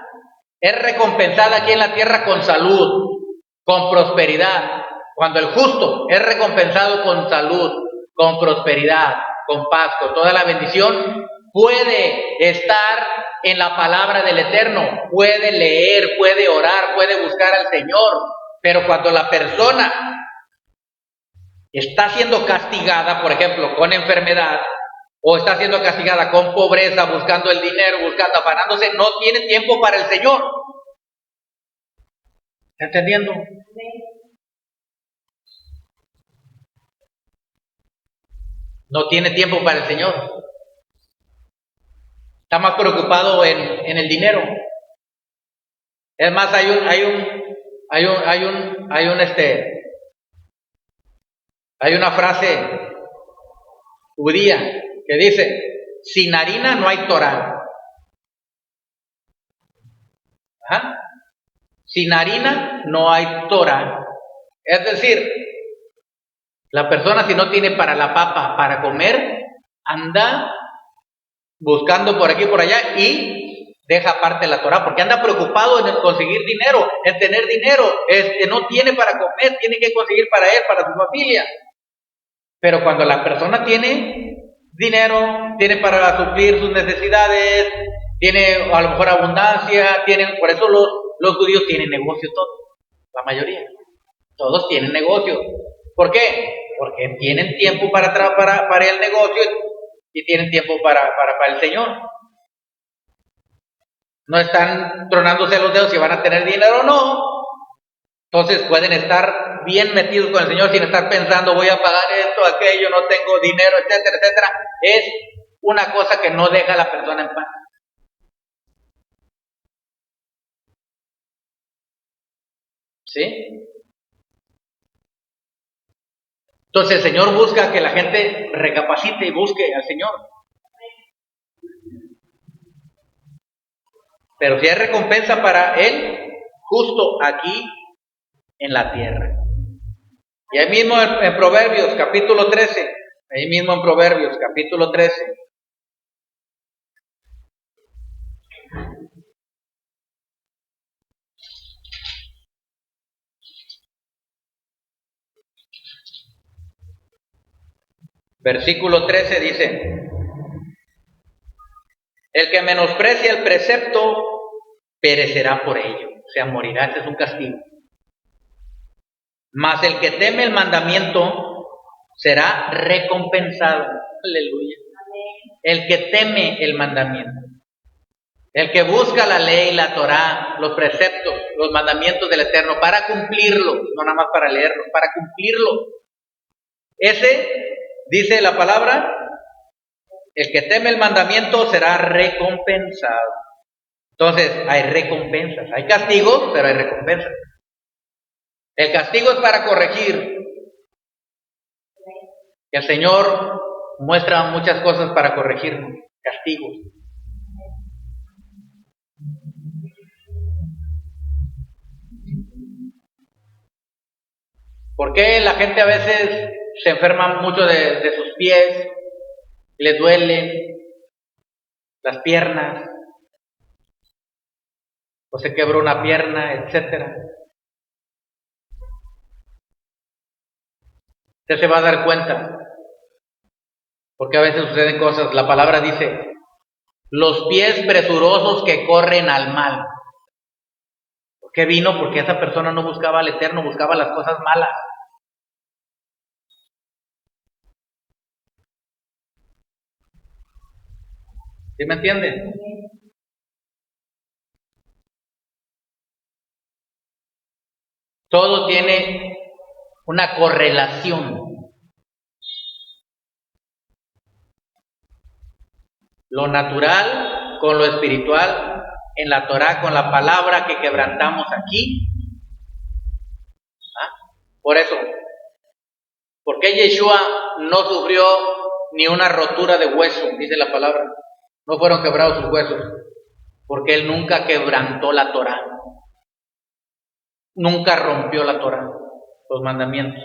es recompensada aquí en la tierra con salud, con prosperidad, cuando el justo es recompensado con salud, con prosperidad, con paz, con toda la bendición, puede estar en la palabra del Eterno, puede leer, puede orar, puede buscar al Señor, pero cuando la persona está siendo castigada, por ejemplo, con enfermedad, o está siendo castigada con pobreza, buscando el dinero, buscando, afanándose, no tiene tiempo para el Señor. ¿Está entendiendo? No tiene tiempo para el Señor. Está más preocupado en el dinero. Es más, hay una frase judía que dice, sin harina no hay Torah. ¿Ah? Sin harina no hay Torah. Es decir, la persona si no tiene para la papa, para comer, anda buscando por aquí y por allá y deja aparte la Torah, porque anda preocupado en conseguir dinero, en tener dinero, no tiene para comer, tiene que conseguir para él, para su familia. Pero cuando la persona tiene dinero, tiene para suplir sus necesidades, tiene a lo mejor abundancia, por eso los judíos tienen negocio todos, la mayoría, todos tienen negocio. ¿Por qué? Porque tienen tiempo para el negocio y tienen tiempo para el Señor. No están tronándose los dedos si van a tener dinero o no. Entonces pueden estar bien metidos con el Señor sin estar pensando, voy a pagar esto, aquello, no tengo dinero, etcétera, etcétera. Es una cosa que no deja a la persona en paz. ¿Sí? Entonces el Señor busca que la gente recapacite y busque al Señor. Pero si hay recompensa para él, justo aquí en la tierra. Y ahí mismo en Proverbios capítulo 13, ahí mismo en Proverbios capítulo 13. Versículo 13 dice, el que menosprecia el precepto perecerá por ello, o sea, morirá, este es un castigo. Mas el que teme el mandamiento será recompensado. Aleluya. El que teme el mandamiento. El que busca la ley, la Torah, los preceptos, los mandamientos del Eterno para cumplirlo, no nada más para leerlo, para cumplirlo. Ese, dice la palabra, el que teme el mandamiento será recompensado. Entonces, hay recompensas. Hay castigos, pero hay recompensas. El castigo es para corregir. El Señor muestra muchas cosas para corregirnos. Castigos. ¿Por qué la gente a veces se enferma mucho de sus pies? Le duelen las piernas. o se quebró una pierna, etcétera. Usted se va a dar cuenta, porque a veces suceden cosas. La palabra dice, los pies presurosos que corren al mal. ¿Por qué vino? Porque esa persona no buscaba al Eterno, buscaba las cosas malas. ¿Sí me entienden? Todo tiene una correlación. Lo natural con lo espiritual en la Torah, con la palabra que quebrantamos aquí. Por eso, ¿por qué Yeshua no sufrió ni una rotura de hueso? Dice la palabra. No fueron quebrados sus huesos. Porque él nunca quebrantó la Torah. Nunca rompió la Torah, los mandamientos.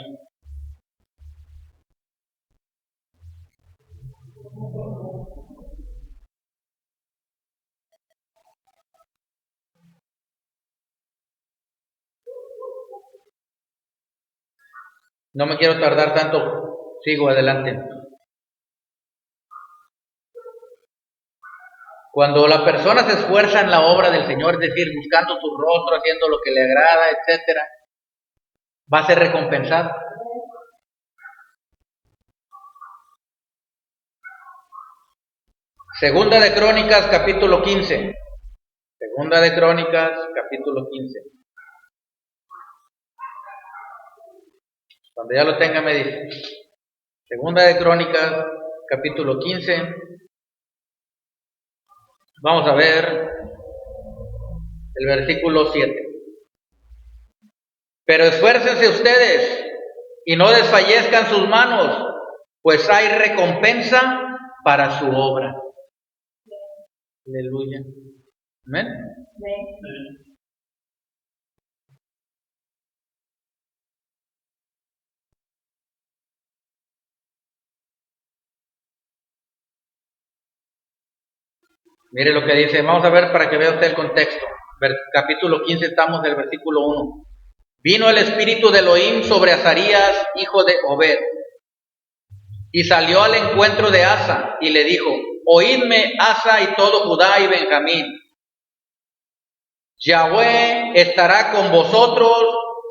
No me quiero tardar tanto, sigo adelante. Cuando la persona se esfuerza en la obra del Señor, es decir, buscando su rostro, haciendo lo que le agrada, etcétera, va a ser recompensado. Segunda de Crónicas, capítulo 15. Segunda de Crónicas, capítulo 15. Cuando ya lo tenga me dice. Segunda de Crónicas, capítulo 15. Vamos a ver el versículo 7. Pero esfuércense ustedes y no desfallezcan sus manos, pues hay recompensa para su obra. Aleluya. Amén. Mire lo que dice, vamos a ver para que vea usted el contexto. Capítulo 15, estamos del versículo 1. Vino el espíritu de Elohim sobre Azarías, hijo de Obed, y salió al encuentro de Asa, y le dijo, oídme Asa y todo Judá y Benjamín. Yahweh estará con vosotros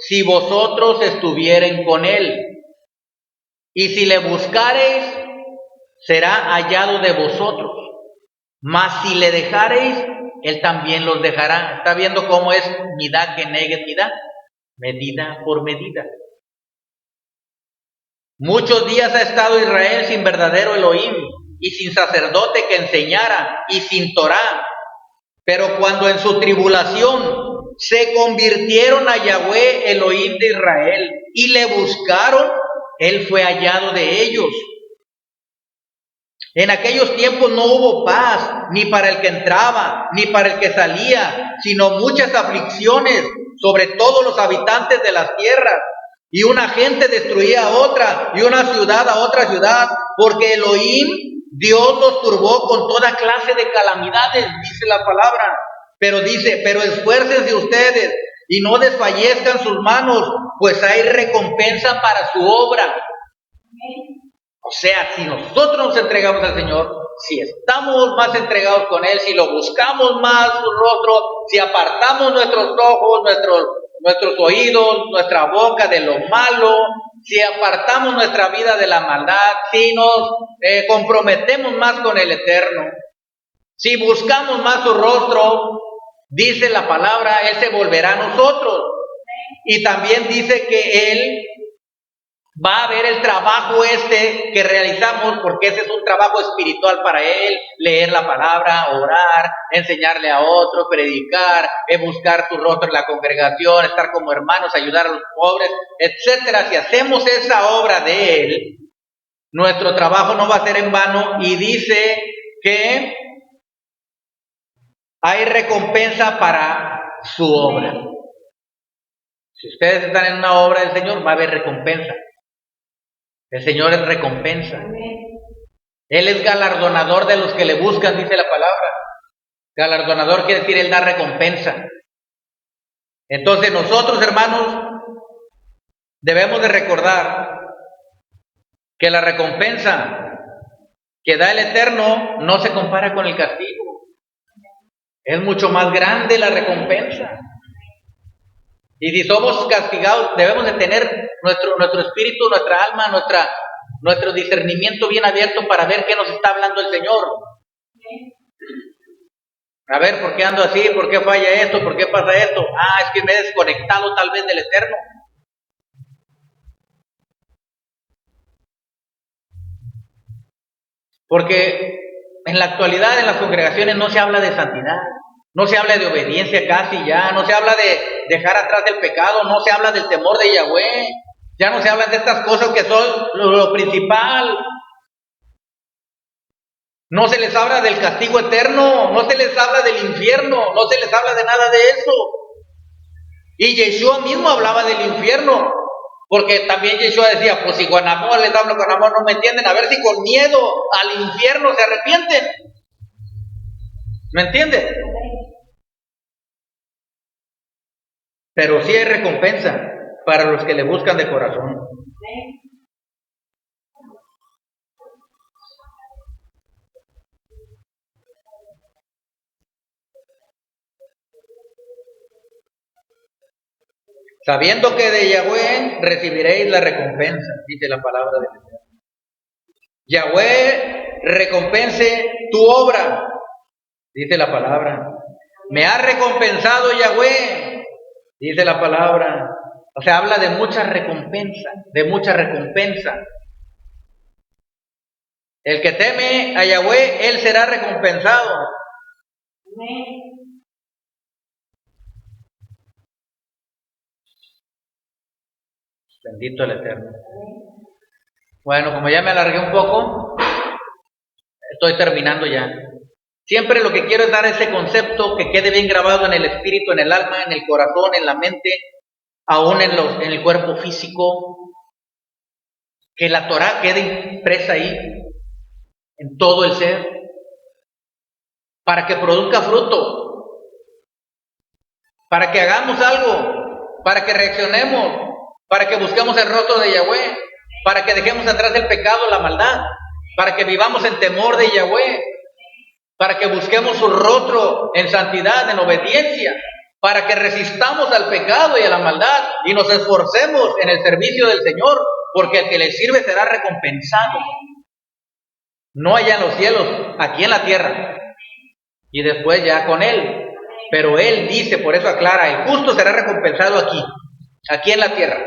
si vosotros estuvieren con él. Y si le buscareis, será hallado de vosotros. Mas si le dejareis, él también los dejará. ¿Está viendo cómo es midá que negue midá? Medida por medida. Muchos días ha estado Israel sin verdadero Elohim y sin sacerdote que enseñara y sin Torá. Pero cuando en su tribulación se convirtieron a Yahweh Elohim de Israel y le buscaron, él fue hallado de ellos. En aquellos tiempos no hubo paz, ni para el que entraba, ni para el que salía, sino muchas aflicciones sobre todos los habitantes de las tierras. Y una gente destruía a otra, y una ciudad a otra ciudad, porque Elohim, Dios los turbó con toda clase de calamidades, dice la palabra. Pero dice, pero esfuércense ustedes, y no desfallezcan sus manos, pues hay recompensa para su obra. O sea, si nosotros nos entregamos al Señor, si estamos más entregados con Él, si lo buscamos más su rostro, si apartamos nuestros ojos, nuestros oídos, nuestra boca de lo malo, si apartamos nuestra vida de la maldad, si nos comprometemos más con el Eterno, si buscamos más su rostro, dice la palabra, Él se volverá a nosotros. Y también dice que Él va a ver el trabajo que realizamos, porque ese es un trabajo espiritual para él, leer la palabra, orar, enseñarle a otros, predicar, buscar tu rostro en la congregación, estar como hermanos, ayudar a los pobres, etcétera. Si hacemos esa obra de él, nuestro trabajo no va a ser en vano, y dice que hay recompensa para su obra. Si ustedes están en una obra del Señor, va a haber recompensa. El Señor es recompensa. Él es galardonador de los que le buscan, dice la palabra. Galardonador quiere decir, Él da recompensa. Entonces nosotros, hermanos, debemos de recordar que la recompensa que da el Eterno no se compara con el castigo. Es mucho más grande la recompensa. Y si somos castigados, debemos de tener nuestro espíritu, nuestra alma, nuestro discernimiento bien abierto para ver qué nos está hablando el Señor. A ver, ¿por qué ando así? ¿Por qué falla esto? ¿Por qué pasa esto? Ah, es que me he desconectado tal vez del Eterno. Porque en la actualidad en las congregaciones no se habla de santidad, no se habla de obediencia casi ya, no se habla de dejar atrás el pecado, no se habla del temor de Yahweh, ya no se habla de estas cosas que son lo principal. No se les habla del castigo eterno, no se les habla del infierno, no se les habla de nada de eso. Y Yeshua mismo hablaba del infierno, porque también Yeshua decía, pues si con amor les hablo con amor no me entienden, a ver si con miedo al infierno se arrepienten. ¿Me entienden? Pero sí hay recompensa para los que le buscan de corazón. Sabiendo que de Yahweh recibiréis la recompensa, dice la palabra de Dios. Yahweh recompense tu obra, dice la palabra. Me ha recompensado Yahweh, dice la palabra. O sea, habla de mucha recompensa, de mucha recompensa. El que teme a Yahweh, él será recompensado. Bendito el Eterno. Bueno, como ya me alargué un poco, estoy terminando ya. Siempre lo que quiero es dar ese concepto que quede bien grabado en el espíritu, en el alma, en el corazón, en la mente, aún en el cuerpo físico, que la Torah quede impresa ahí, en todo el ser, para que produzca fruto, para que hagamos algo, para que reaccionemos, para que busquemos el rostro de Yahweh, para que dejemos atrás el pecado, la maldad, para que vivamos en temor de Yahweh, para que busquemos su rostro en santidad, en obediencia, para que resistamos al pecado y a la maldad y nos esforcemos en el servicio del Señor, porque el que le sirve será recompensado. No allá en los cielos, aquí en la tierra. Y después ya con Él. Pero Él dice, por eso aclara, el justo será recompensado aquí en la tierra.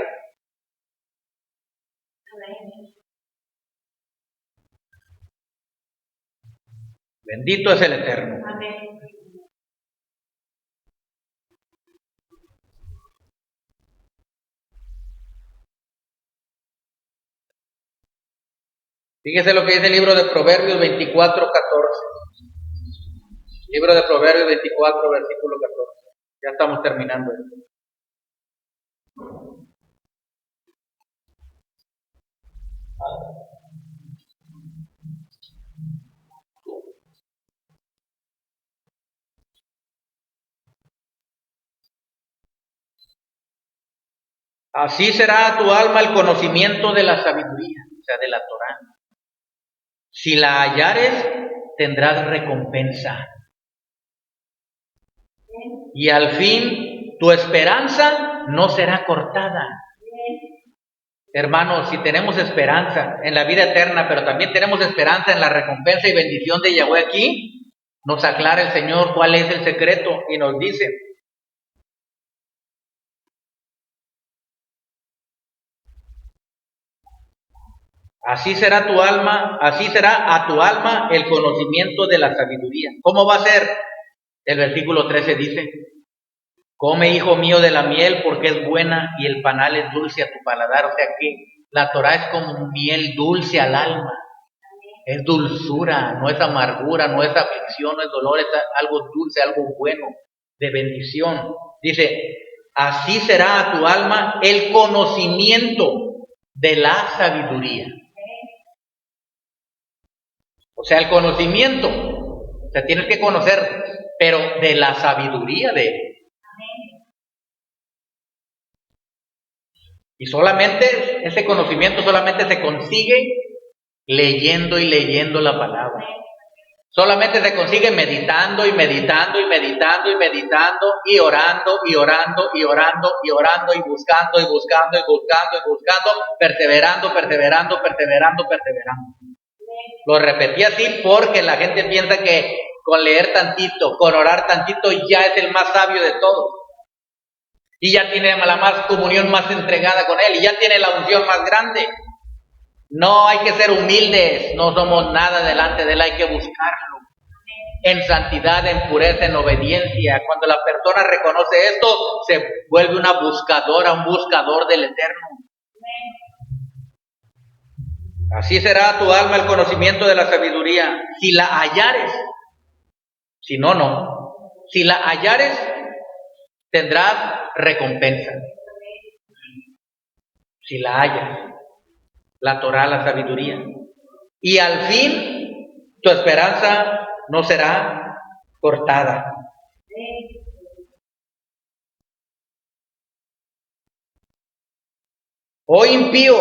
Bendito es el Eterno. Amén. Fíjese lo que dice el libro de Proverbios 24:14. Libro de Proverbios 24, versículo 14. Ya estamos terminando esto. Así será a tu alma el conocimiento de la sabiduría, o sea, de la Torá. Si la hallares, tendrás recompensa. Y al fin, tu esperanza no será cortada. Hermanos, si tenemos esperanza en la vida eterna, pero también tenemos esperanza en la recompensa y bendición de Yahweh aquí, nos aclara el Señor cuál es el secreto y nos dice: así será tu alma, así será a tu alma el conocimiento de la sabiduría. ¿Cómo va a ser? El versículo 13 dice: come, hijo mío, de la miel, porque es buena y el panal es dulce a tu paladar. O sea que la Torah es como miel dulce al alma. Es dulzura, no es amargura, no es aflicción, no es dolor, es algo dulce, algo bueno, de bendición. Dice: así será a tu alma el conocimiento de la sabiduría. O sea, el conocimiento, o sea, tienes que conocer, pero de la sabiduría de Él. Y solamente ese conocimiento solamente se consigue leyendo y leyendo la palabra. Solamente se consigue meditando y meditando y meditando y meditando y orando y orando y orando y orando y buscando y buscando y buscando y buscando, perseverando, perseverando, perseverando, perseverando. Lo repetí así porque la gente piensa que con leer tantito, con orar tantito, ya es el más sabio de todos. Y ya tiene la más comunión más entregada con Él, y ya tiene la unción más grande. No, hay que ser humildes, no somos nada delante de Él, hay que buscarlo. En santidad, en pureza, en obediencia. Cuando la persona reconoce esto, se vuelve una buscadora, un buscador del Eterno. Así será tu alma el conocimiento de la sabiduría. Si la hallares, si no, no. Si la hallares, tendrás recompensa. Si la hallas, la Torah, la sabiduría. Y al fin, tu esperanza no será cortada. Oh impío,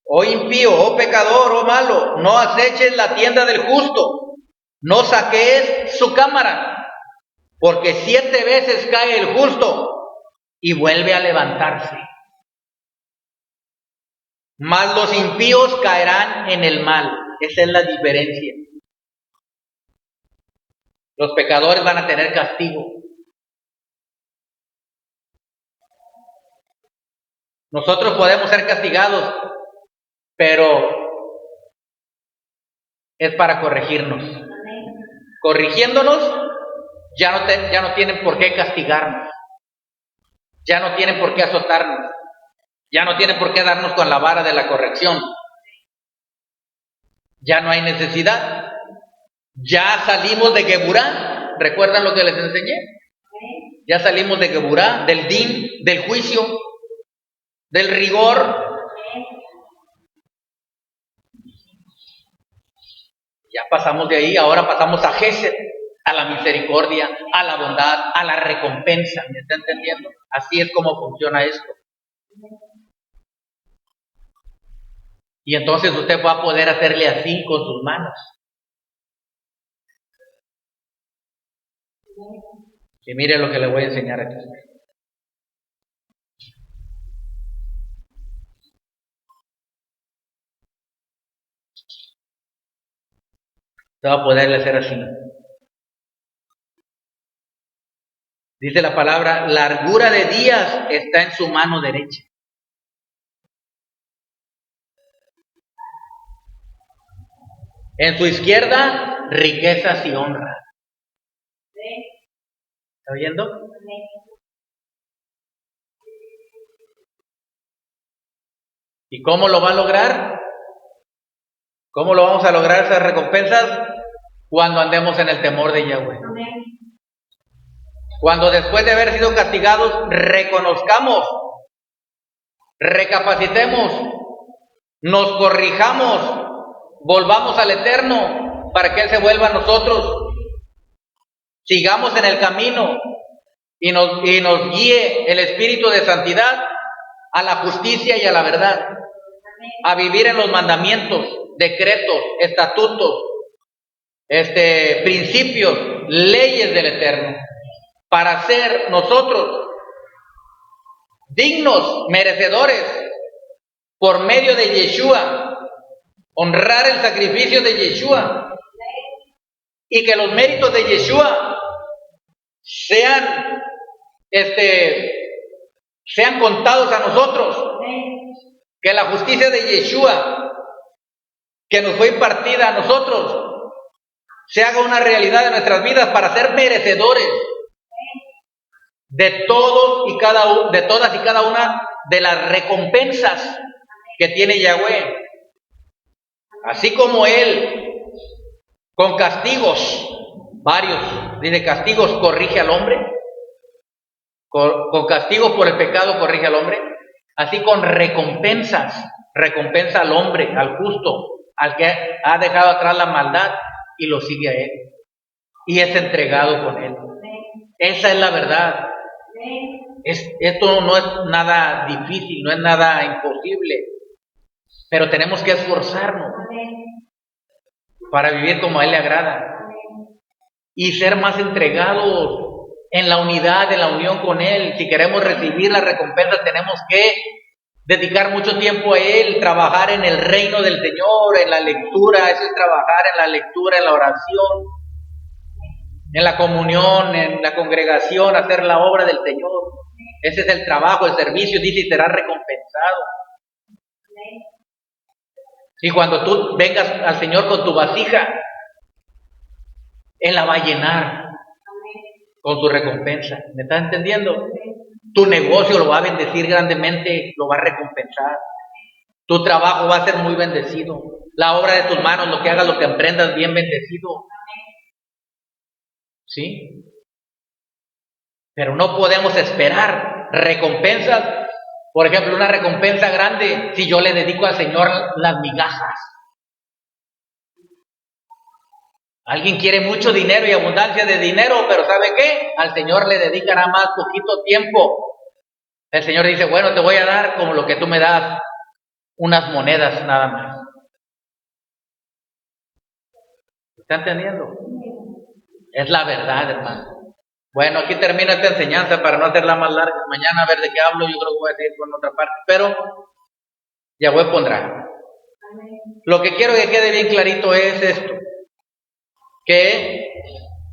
oh pecador, oh malo, no aceches la tienda del justo, no saquees su cámara, porque 7 veces cae el justo y vuelve a levantarse. Mas los impíos caerán en el mal. Esa es la diferencia. Los pecadores van a tener castigo. Nosotros podemos ser castigados, pero es para corregirnos. Corrigiéndonos, ya no tienen por qué castigarnos. Ya no tienen por qué azotarnos. Ya no tienen por qué darnos con la vara de la corrección. Ya no hay necesidad. Ya salimos de Geburá. ¿Recuerdan lo que les enseñé? Ya salimos de Geburá, del din, del juicio, del rigor. Ya pasamos de ahí, ahora pasamos a Gesed, a la misericordia, a la bondad, a la recompensa. ¿Me está entendiendo? Así es como funciona esto. Y entonces usted va a poder hacerle así con sus manos. Y mire lo que le voy a enseñar aquí. Usted va a poderle hacer así. Dice la palabra, largura de días está en su mano derecha. En su izquierda, riquezas y honra. ¿Está oyendo? ¿Y cómo lo va a lograr? ¿Cómo lo vamos a lograr esas recompensas? Cuando andemos en el temor de Yahweh. Cuando después de haber sido castigados, reconozcamos, recapacitemos, nos corrijamos, volvamos al Eterno para que Él se vuelva a nosotros, sigamos en el camino y nos guíe el Espíritu de santidad a la justicia y a la verdad, a vivir en los mandamientos, decretos, estatutos, principios, leyes del Eterno, para ser nosotros dignos, merecedores, por medio de Yeshua, honrar el sacrificio de Yeshua, y que los méritos de Yeshua sean contados a nosotros, que la justicia de Yeshua que nos fue impartida a nosotros se haga una realidad en nuestras vidas para ser merecedores de todas y cada una de las recompensas que tiene Yahweh. Así como Él, con castigos, varios, dice castigos corrige al hombre, con castigos por el pecado corrige al hombre, así con recompensas, recompensa al hombre, al justo, al que ha dejado atrás la maldad y lo sigue a Él, y es entregado con Él. Esa es la verdad. Esto no es nada difícil, no es nada imposible, pero tenemos que esforzarnos para vivir como a Él le agrada y ser más entregados en la unidad, en la unión con Él. Si queremos recibir la recompensa, tenemos que dedicar mucho tiempo a Él, trabajar en el reino del Señor, en la lectura. Eso es trabajar en la lectura, en la oración, en la comunión, en la congregación, hacer la obra del Señor. Ese es el trabajo, el servicio, dice, y será recompensado. Y cuando tú vengas al Señor con tu vasija, Él la va a llenar con tu recompensa. ¿Me estás entendiendo? Tu negocio lo va a bendecir grandemente, lo va a recompensar. Tu trabajo va a ser muy bendecido. La obra de tus manos, lo que hagas, lo que emprendas, bien bendecido. ¿Sí? Pero no podemos esperar recompensas. Por ejemplo, una recompensa grande si yo le dedico al Señor las migajas. Alguien quiere mucho dinero y abundancia de dinero, pero ¿sabe qué? Al Señor le dedica nada más poquito tiempo. El Señor dice, bueno, te voy a dar como lo que tú me das, unas monedas nada más. ¿Está entendiendo? Es la verdad, hermano. Bueno, aquí termina esta enseñanza para no hacerla más larga. Mañana a ver de qué hablo, yo creo que voy a seguir con otra parte, pero Yahweh pondrá. Lo que quiero que quede bien clarito es esto, que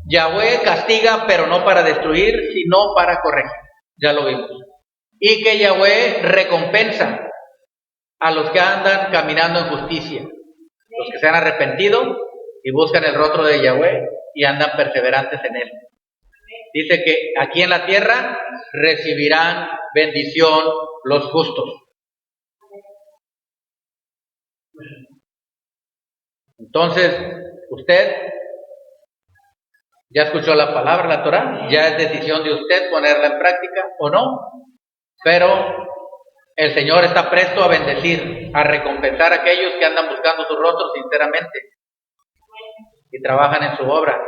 Yahweh castiga, pero no para destruir, sino para corregir. Ya lo vimos. Y que Yahweh recompensa a los que andan caminando en justicia, los que se han arrepentido y buscan el rostro de Yahweh y andan perseverantes en él. Dice que aquí en la tierra recibirán bendición los justos. Entonces, usted ya escuchó la palabra, la Torah, ya es decisión de usted ponerla en práctica o no, pero el Señor está presto a bendecir, a recompensar a aquellos que andan buscando su rostro sinceramente y trabajan en su obra,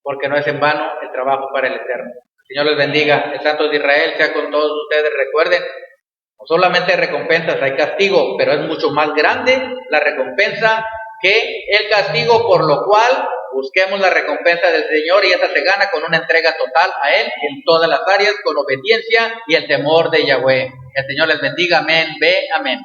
porque no es en vano el trabajo para el Eterno. El Señor les bendiga, el Santo de Israel sea con todos ustedes. Recuerden, no solamente hay recompensas, hay castigo, pero es mucho más grande la recompensa que el castigo, por lo cual busquemos la recompensa del Señor, y esa se gana con una entrega total a Él en todas las áreas, con obediencia y el temor de Yahweh. El Señor les bendiga, amén, ve, amén.